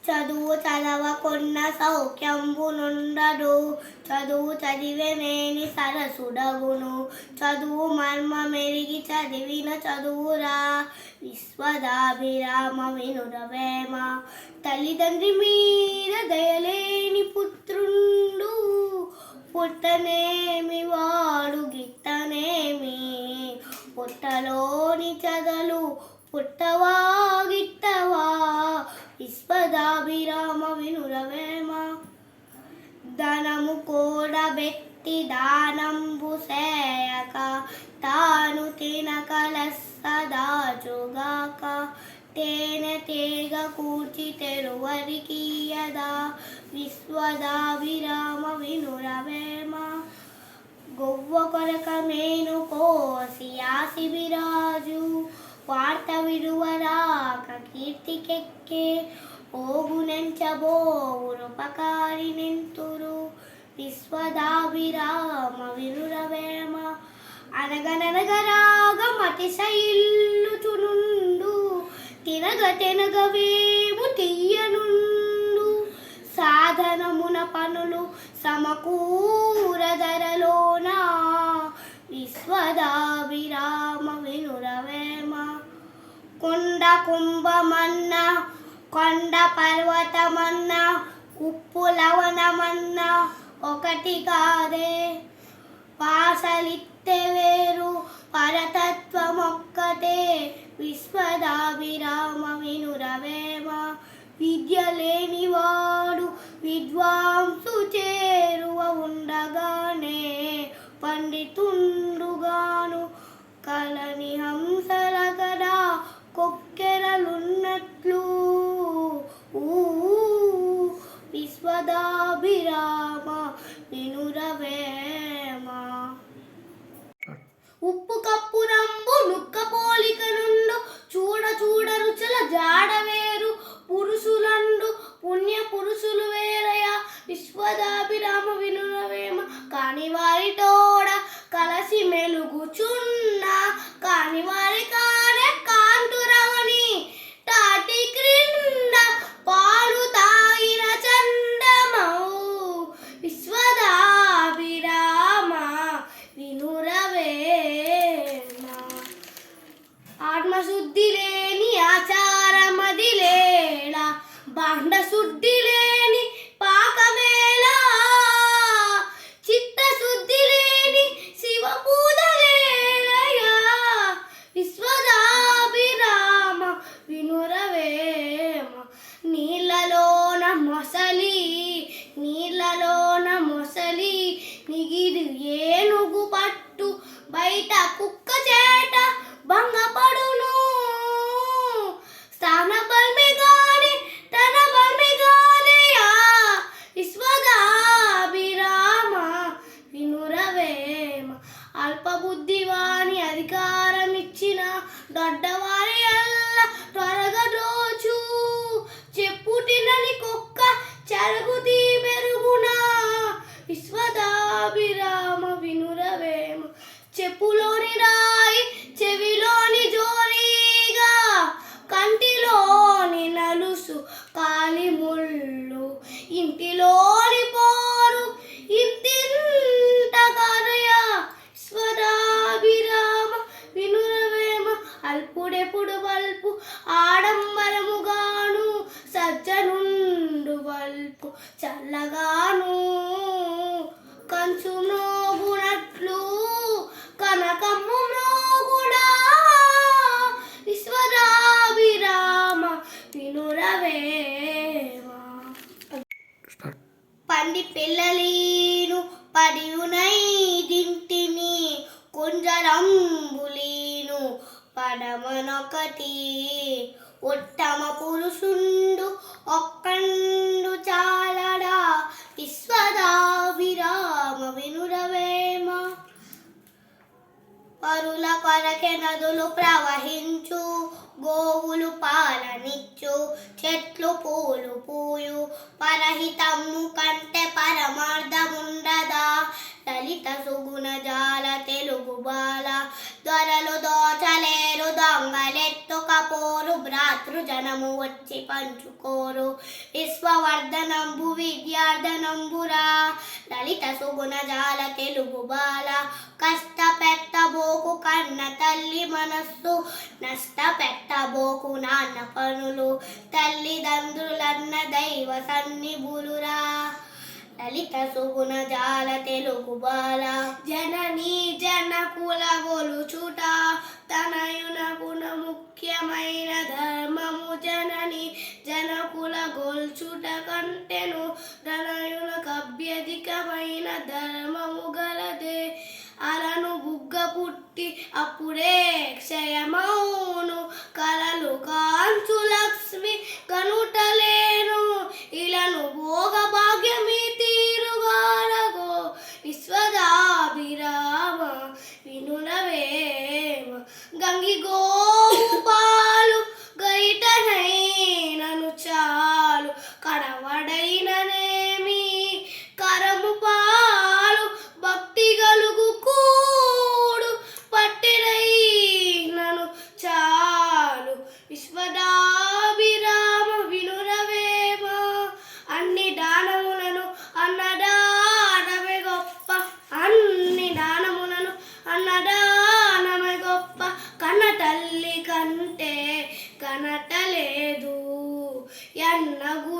చదువు చదవకున్న సౌఖ్యంబునుండదు, చదువు చదివేమేని సరసుడగును. చదువు మర్మమెరిగి చదివిన చదువురా, విశ్వదాభిరామ వినురవేమ. తల్లిదండ్రి మీద దయలేని పుత్రుండు, పుట్టనేమి వాడు గిట్టనేమి. పుట్టలోని చదలు పుట్టవా గిట్టవా, విశ్వదాభిరామ వినురవేమ. ధనము కూడబెట్టి దానంబు సేయక, తాను తినకలస్సదాచుగాక. తేనె తీగ కూర్చి తెరువరికియదా, విశ్వదాభిరామ వినురవేమ. గొవ్వ కొరక మేను కోసి యాసిబిరాజు, వార్త విడువరాక కీర్తికెక్కే. ఓగునెంచబోవురుపకారి నెంతురు, విశ్వదాభిరామ వినురవేమ. అనగననగరాగ మతిశయిల్లుచునుండు, తినగ తెనగవేము తీయనుండు. సాధనమున పనులు సమకూరధరలోన, విశ్వదాభిరామ వినురవేమ. కొండ కుంభమన్న కొండ పర్వతమన్న, ఉప్పు లవణమన్న ఒకటి కాదే. పాసలిత్తె వేరు పరతత్వమొక్కటే, విశ్వదాభిరామ వినురవేమ. విద్య లేనివాడు విద్వాంసు చేరువ ఉండగానే, పండితుండుగాను కలని హంసల కదా కొక్కెరలున్నట్లు. విశ్వదాభిరామ వినురవేమ. ఉప్పు కప్పు రంబు నుక్క పోలిక నుండు, చూడ చూడ రుచుల జాడవేరు. పురుషులండు పుణ్య పురుషులు వేరయ, విశ్వదాభిరామ వినురవేమ. కాని వారి తోడ కలసి మెలుగుచున్న, కాని వారి కానే కాంతురవని. తాటి క్రింద పాలు తాగిన చందమౌ, విశ్వదాభిరామ వినురవేమ. ఆత్మశుద్ధి లేని ఆచారమది లేడ, బాండ శుద్ధి లేని పాకమేళ. చిత్తశుద్ధి లేని శివ పూజలేలయా, విశ్వదాభిరామ వినురవేమ. నీళ్ళలోన మొసలి నీళ్ళలోన మొసలి, నిగిరి ఏనుగు పట్టు బయట కుక్క చేట భంగపడును. స్థాన బల్మి గాని తన బల్మి గానియా, విశ్వదాభిరామ వినురవేమ. అల్పబుద్ధివాని అధికారమిచ్చిన, దొడ్డవారి అల్ల త్వరగా దోచు. చెప్పు తినని కుక్క చెరుగుతీ మెరుగునా, విశ్వదాభిరామ వినురవేమ. చెప్పులోని రాయి చెవిలోని జోరీగా, కంటిలోని నలుసు కాలి ముళ్ళు. ఇంటిలోని పోరు ఇంతింత కరయ, విశ్వదాభిరామ వినురవేమ. అల్పుడెప్పుడు వల్పు ఆడంబరముగాను, సజ్జనుండు వల్పు చల్లగాను. కంచు మ్రోగునట్లు కనకమ్ము మ్రోగుడా, విశ్వదాభిరామ వినురవేమ. పంది పిల్లలీను పడియునై దింటిని, కుంజరంబులీను పడమనొకటి. ఉత్తమ పురుషుండు ఒక్కండు చాలడా, విశ్వదాభిరామ వినురవేమ. పరుల కొరకె నదులు ప్రవహించు, గోవులు పాలనిచ్చు, చెట్లు పూలు పూయు. పరహితము కంటే పరమార్థముండదా, లలిత సుగుణ జాల తెలుగు బాల. దొరలు దోచలేరు దొంగలెత్తుకపోరు భ్రాతృ జనము వచ్చి పంచుకోరు విశ్వవర్ధనంబు విద్యార్థనంబురా లలిత సుగుణ జాల తెలుగు బాల కష్టపెట్టబోకు కన్న తల్లి మనస్సు నష్టపెట్టబోకు నాన్న పనులు తల్లిదండ్రులన్న దైవ సన్నిభులురా లలిత సుగుణ జాల తెలుగు బాల జననీ జనకుల గొలుచుట తనయున గుణ ముఖ్యమైన ధర్మము జనని జనకుల గొల్చుట కంటెను తనయునకు అభ్యధికమైన ధర్మము గలదే అలను బుగ్గ పుట్టి అప్పుడే క్షయమౌను కలలు కాంచు లక్ష్మి కనుటలేను ఇలను భోగ భాగ్యమి తీరుగాలగో విశ్వదాభిరామ వినులవేమ గంగి గోవు పాలు గైటనైనను చాలు కడవడైననేమి కరము పాలు భక్తి గలుగు కూడు పట్టినైనను చాలు విశ్వదాభిరామ వినురవేమ అన్ని దానములను అన్నదానమే గొప్ప అన్ని దానములను అన్నదానమే గొప్ప కన్న తల్లి కంటే కనటలేదు ఎన్నగు